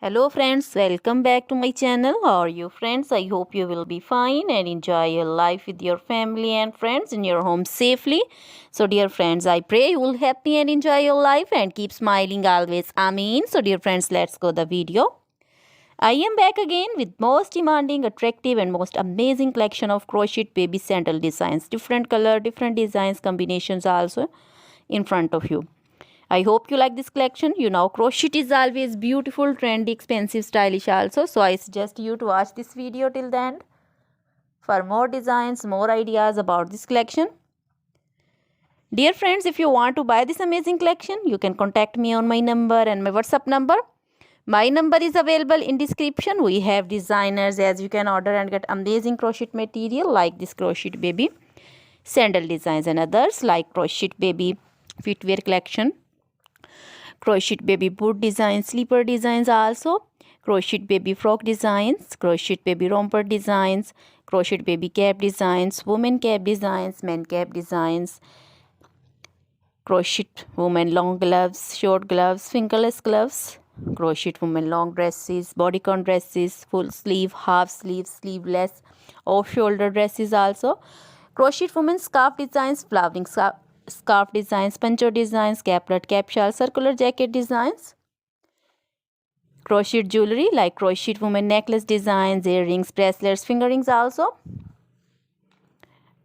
Hello friends, welcome back to my channel. How are you friends? I hope you will be fine and enjoy your life with your family and friends in your home safely. So dear friends, I pray you will happy and enjoy your life and keep smiling always. Amen. So dear friends, let's go the video. I am back again with most demanding, attractive and most amazing collection of crochet baby sandal designs. Different color, different designs, combinations also in front of you. I hope you like this collection. You know, crochet is always beautiful, trendy, expensive, stylish also. So I suggest you to watch this video till the end for more designs, more ideas about this collection. Dear friends, if you want to buy this amazing collection, you can contact me on my number and my WhatsApp number. My number is available in description. We have designers as you can order and get amazing crochet material like this crochet baby sandal designs and others like crochet baby footwear collection, crochet baby boot designs, slipper designs also, crochet baby frock designs, crochet baby romper designs, crochet baby cap designs, women cap designs, men cap designs, crochet women long gloves, short gloves, fingerless gloves, crochet women long dresses, bodycon dresses, full sleeve, half sleeve, sleeveless, off shoulder dresses also, crochet women scarf designs, flowering scarf designs, poncho designs, caplet, cap shawl, circular jacket designs, crochet jewelry like crochet women necklace designs, earrings, bracelets, finger rings also,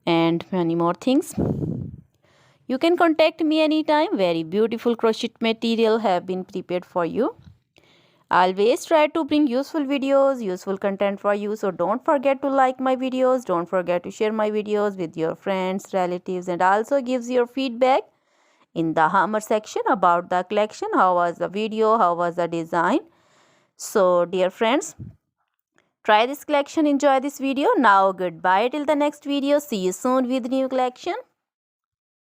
and many more things. You can contact me anytime. Very beautiful crochet material have been prepared for you. Always try to bring useful videos, useful content for you. So don't forget to like my videos. Don't forget to share my videos with your friends, relatives, and also gives your feedback in the hammer section about the collection. How was the video? How was the design? So dear friends, try this collection. Enjoy this video. Now goodbye till the next video. See you soon with new collection.